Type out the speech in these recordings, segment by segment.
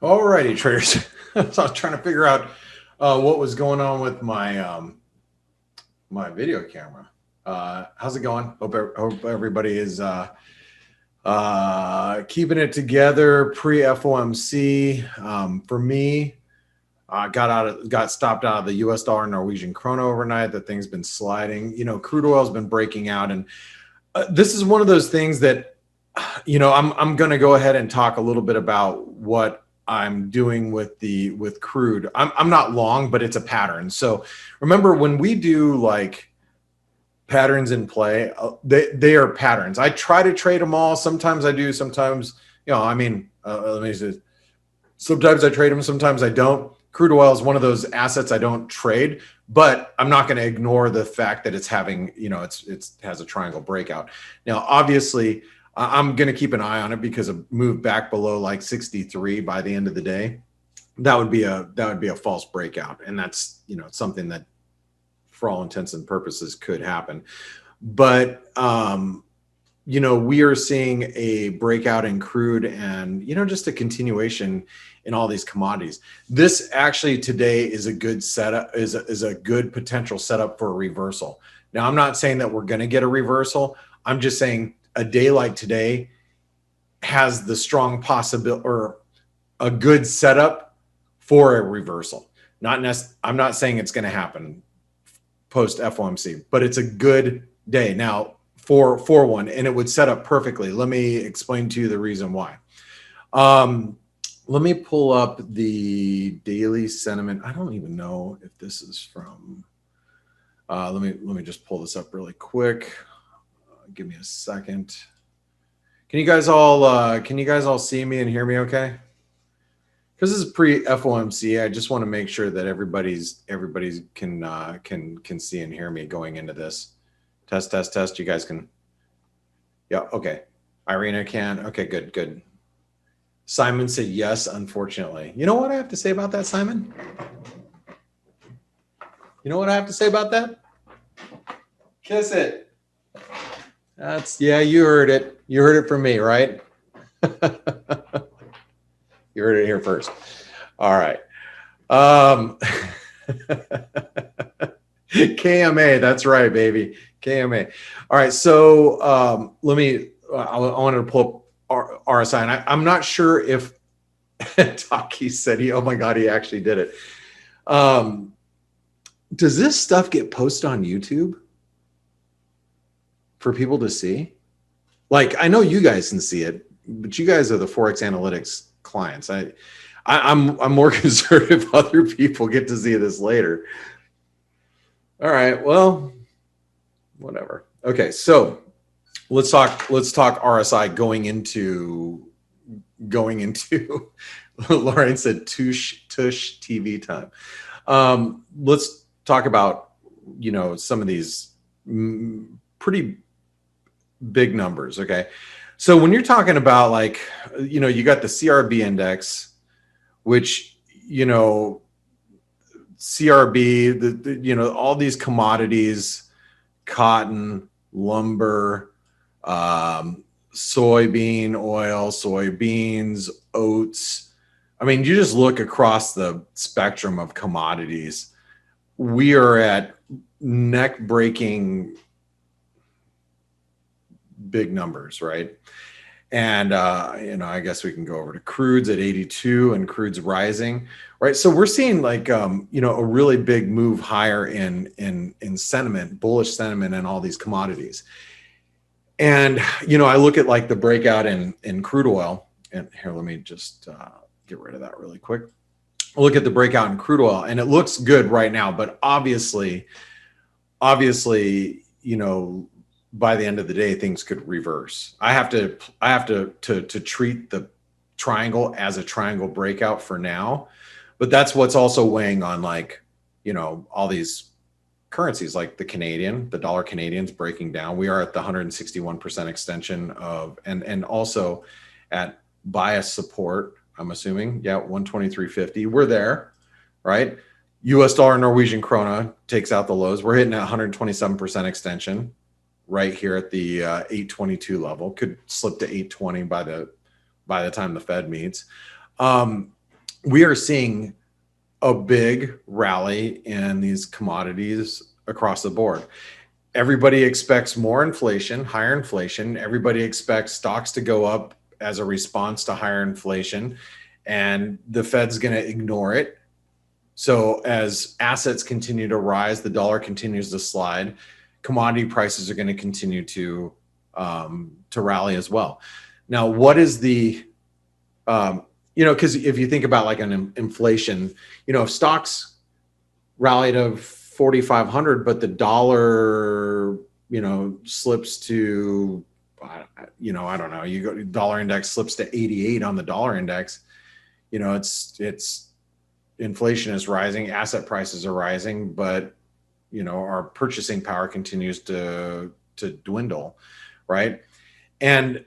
Alrighty, traders. So I was trying to figure out what was going on with my my video camera. How's it going? Hope everybody is keeping it together pre FOMC. For me, got stopped out of the U.S. dollar Norwegian krona overnight. That thing's been sliding. You know, crude oil's been breaking out, and this is one of those things that I'm going to go ahead and talk a little bit about what I'm doing with crude. I'm not long, but it's a pattern. So remember when we do like patterns in play, they are patterns. I try to trade them all. Sometimes I do. Sometimes, let me say, sometimes I trade them. Sometimes I don't. Crude oil is one of those assets I don't trade, but I'm not going to ignore the fact that it's having, it has a triangle breakout. Now, obviously, I'm going to keep an eye on it because a move back below like 63 by the end of the day, that would be a false breakout, and that's something that, for all intents and purposes, could happen. But we are seeing a breakout in crude, and just a continuation in all these commodities. This actually today is a good setup, is a good potential setup for a reversal. Now, I'm not saying that we're going to get a reversal. I'm just saying a day like today has the strong possibility or a good setup for a reversal. I'm not saying it's going to happen post FOMC, but it's a good day now for one, and it would set up perfectly. Let me explain to you the reason why. Let me pull up the daily sentiment. I don't even know if this is from. Let me just pull this up really quick. Give me a second. Can you guys all see me and hear me okay? Because this is pre FOMC, I just want to make sure that everybody's can see and hear me going into this. Test. You guys can. Yeah, okay. Irina can. Okay, good. Simon said yes, unfortunately. You know what I have to say about that, Simon? You know what I have to say about that? Kiss it. You heard it. You heard it from me, right? You heard it here first. All right. KMA, that's right, baby. KMA. All right. So I wanted to pull up RSI, and I'm not sure if Taki said oh my God, he actually did it. Does this stuff get posted on YouTube for people to see? Like, I know you guys can see it, but you guys are the ForexAnalytix clients. I'm more concerned if other people get to see this later. All right, well, whatever. Okay, so let's talk RSI going into Lauren said tush TV time. Let's talk about some of these pretty big numbers. Okay, so when you're talking about like you got the CRB index, which CRB, all these commodities, cotton, lumber, soybean oil, soybeans, oats. I mean, you just look across the spectrum of commodities. We are at neck-breaking big numbers, right? And I guess we can go over to crudes at 82, and crude's rising, right? So we're seeing like a really big move higher in sentiment, bullish sentiment in all these commodities. And I look at like the breakout in crude oil, and here, let me just get rid of that really quick. I'll look at the breakout in crude oil, and it looks good right now, but obviously, by the end of the day, things could reverse. I have to treat the triangle as a triangle breakout for now, but that's what's also weighing on like, all these currencies like the dollar Canadian's breaking down. We are at the 161% extension of, and also at bias support, I'm assuming. Yeah, 123.50. We're there, right? US dollar Norwegian krona takes out the lows. We're hitting at 127% extension right here at the 822 level. Could slip to 820 by the time the Fed meets. we are seeing a big rally in these commodities across the board. Everybody expects more inflation, higher inflation. Everybody expects stocks to go up as a response to higher inflation, and the Fed's going to ignore it. So as assets continue to rise, the dollar continues to slide. Commodity prices are going to continue to rally as well. Now, what is the because if you think about like an inflation, if stocks rallied to 4,500, but the dollar, slips to, I don't know, you go, dollar index slips to 88 on the dollar index, it's inflation is rising, asset prices are rising, but, our purchasing power continues to dwindle, right? And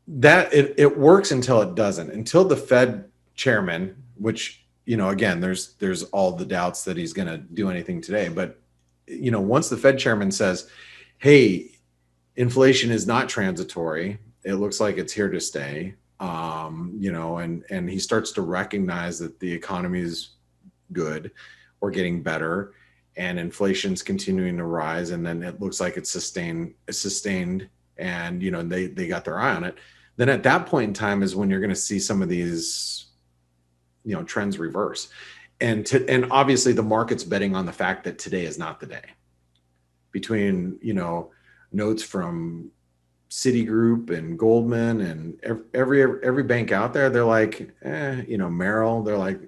that it works until it doesn't, until the Fed chairman, which, again, there's all the doubts that he's going to do anything today. But, once the Fed chairman says, hey, inflation is not transitory, it looks like it's here to stay, and he starts to recognize that the economy is good or getting better and inflation's continuing to rise, and then it looks like it's sustained and, they got their eye on it, then at that point in time is when you're going to see some of these, trends reverse. And obviously the market's betting on the fact that today is not the day. Between, notes from Citigroup and Goldman and every bank out there, they're like, Merrill, they're like,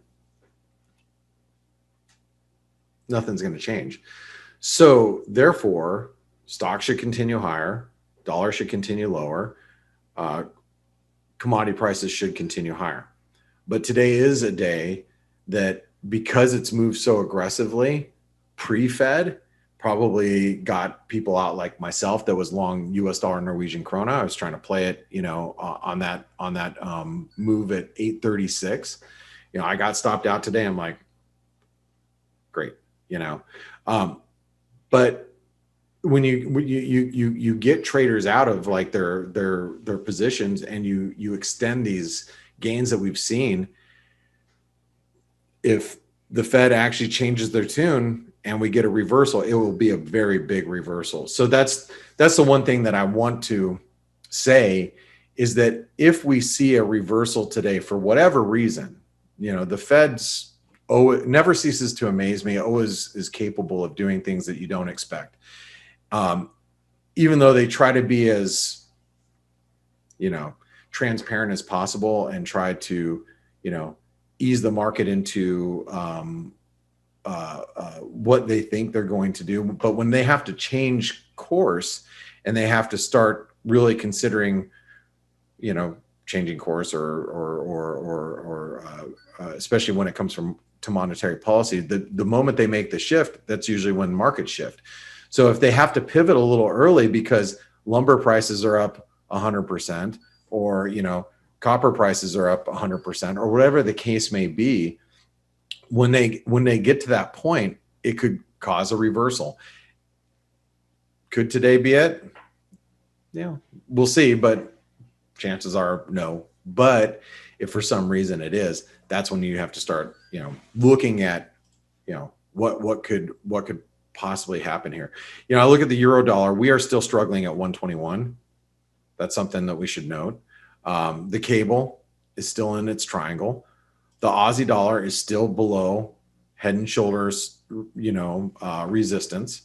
nothing's going to change. So therefore, stocks should continue higher, dollar should continue lower, commodity prices should continue higher. But today is a day that, because it's moved so aggressively pre-Fed, probably got people out like myself that was long US dollar Norwegian krona. I was trying to play it, on that move at 836. I got stopped out today. I'm like, great, but when you get traders out of like their positions and you extend these gains that we've seen, if the Fed actually changes their tune and we get a reversal, it will be a very big reversal. So that's the one thing that I want to say, is that if we see a reversal today for whatever reason, the Fed's never ceases to amaze me, always is capable of doing things that you don't expect. Even though they try to be as, transparent as possible and try to, ease the market into what they think they're going to do. But when they have to change course and they have to start really considering, changing course or especially when it comes to monetary policy, the moment they make the shift, that's usually when markets shift. So if they have to pivot a little early because lumber prices are up 100%, or, copper prices are up 100%, or whatever the case may be, when they get to that point, it could cause a reversal. Could today be it? Yeah, we'll see, but chances are no. But if for some reason it is, that's when you have to start, looking at, what could possibly happen here. I look at the euro dollar. We are still struggling at 121. That's something that we should note. The cable is still in its triangle. The Aussie dollar is still below head and shoulders, resistance.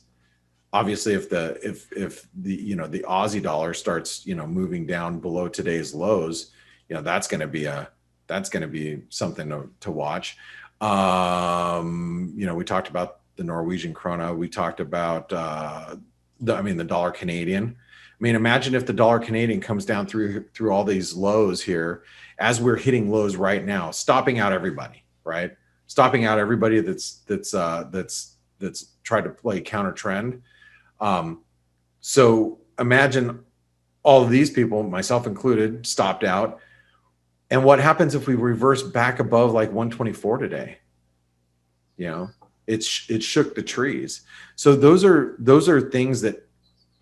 Obviously, if the Aussie dollar starts, moving down below today's lows, that's going to be something to watch. We talked about the Norwegian krona. We talked about the dollar Canadian. Imagine if the dollar Canadian comes down through all these lows here, as we're hitting lows right now, stopping out everybody, right? Stopping out everybody that's tried to play counter trend. So imagine all of these people, myself included, stopped out. And what happens if we reverse back above like 124 today? It shook the trees. So those are things that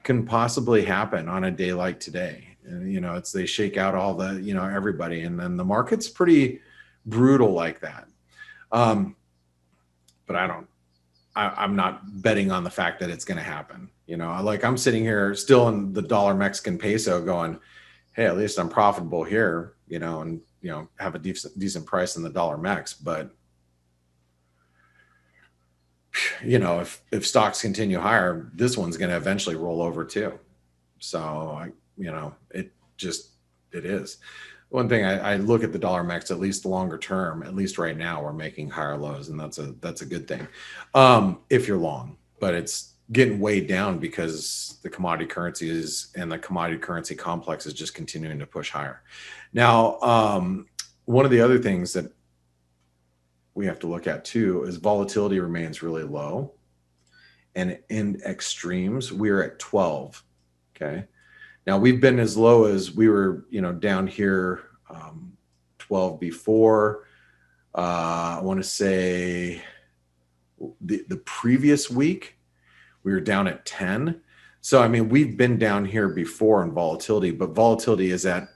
can possibly happen on a day like today. And, they shake out all the, everybody, and then the market's pretty brutal like that. But I'm not betting on the fact that it's going to happen. You know, I'm sitting here still in the dollar Mexican peso going, hey, at least I'm profitable here, you know, and, you know, have a decent price in the dollar Mex. But, you know, if stocks continue higher, this one's going to eventually roll over too. So, you know, it is. One thing I look at the dollar Mex, at least longer term, at least right now, we're making higher lows, and that's a good thing if you're long. But it's getting weighed down because the commodity currencies and the commodity currency complex is just continuing to push higher. Now, one of the other things that we have to look at too is volatility remains really low, and in extremes we're at 12. Okay. Now we've been as low as we were, you know, down here 12 before. I want to say the previous week we were down at 10. So I mean, we've been down here before in volatility, but volatility is at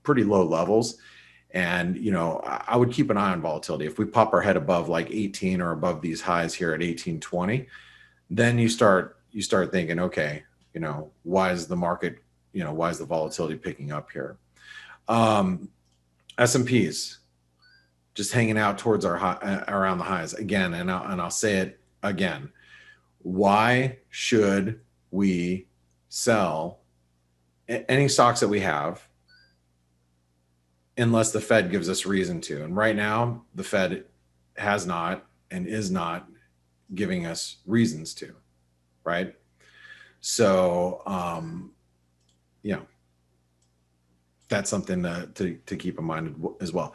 pretty low levels. And, you know, I would keep an eye on volatility. If we pop our head above like 18 or above these highs here at 1820, then you start thinking, okay, you know, why is the market, you know, why is the volatility picking up here? S&Ps just hanging out towards our high, around the highs again, and I'll say it again. Why should we sell any stocks that we have unless the Fed gives us reason to? And right now, the Fed has not and is not giving us reasons to, right? So, you know, that's something to keep in mind as well.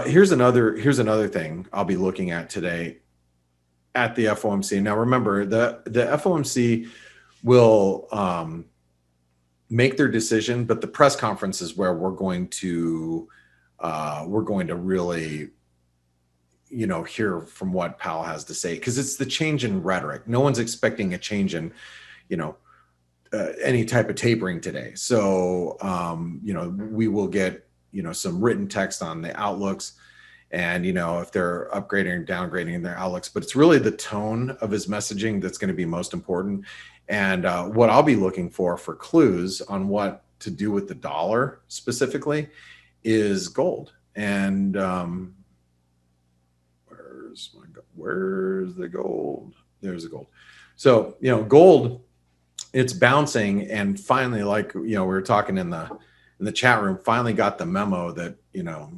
Here's another thing I'll be looking at today at the FOMC. Now, remember, the FOMC will make their decision, but the press conference is where we're going to really, you know, hear from what Powell has to say, because it's the change in rhetoric. No one's expecting a change in, you know, any type of tapering today. So, you know, we will get, you know, some written text on the outlooks and, you know, if they're upgrading or downgrading their outlooks, but it's really the tone of his messaging that's going to be most important. And what I'll be looking for clues on what to do with the dollar specifically is gold. And where's the gold? There's the gold. So, you know, gold, it's bouncing, and finally, like, you know, we were talking in the chat room, finally got the memo that, you know,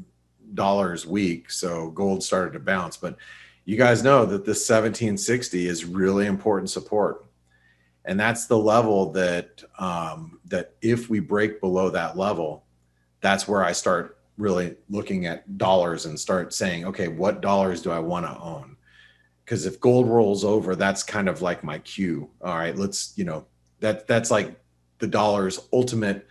dollar's weak, so gold started to bounce. But you guys know that this 1760 is really important support, and that's the level that that if we break below that level, that's where I start really looking at dollars and start saying, okay, what dollars do I want to own? Because if gold rolls over, that's kind of like my cue. All right, let's, you know, that's like the dollar's ultimate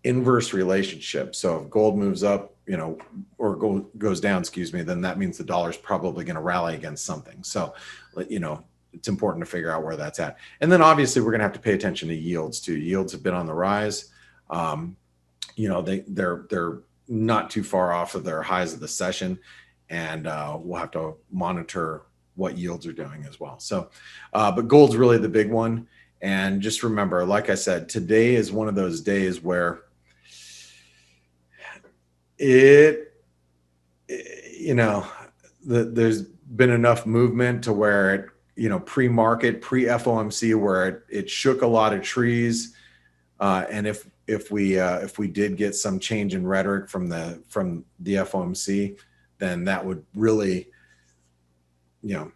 inverse relationship. So if gold moves up, you know, or gold goes down, excuse me, then that means the dollar's probably going to rally against something. So, you know, it's important to figure out where that's at. And then obviously we're going to have to pay attention to yields too. Yields have been on the rise. You know, they're not too far off of their highs of the session, and we'll have to monitor what yields are doing as well. So, but gold's really the big one. And just remember, like I said, today is one of those days where you know, there's been enough movement to where it, you know, pre-market, pre-FOMC, where it shook a lot of trees. And if we did get some change in rhetoric from the FOMC, then that would really, you know,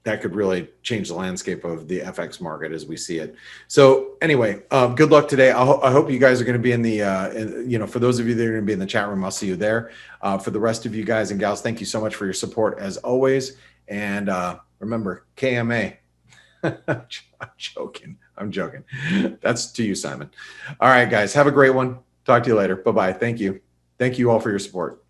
that could really change the landscape of the FX market as we see it. So anyway, good luck today. I hope you guys are going to be in the, you know, for those of you that are going to be in the chat room, I'll see you there. For the rest of you guys and gals, thank you so much for your support as always. And remember, KMA. I'm joking. That's to you, Simon. All right, guys, have a great one. Talk to you later. Bye-bye. Thank you. Thank you all for your support.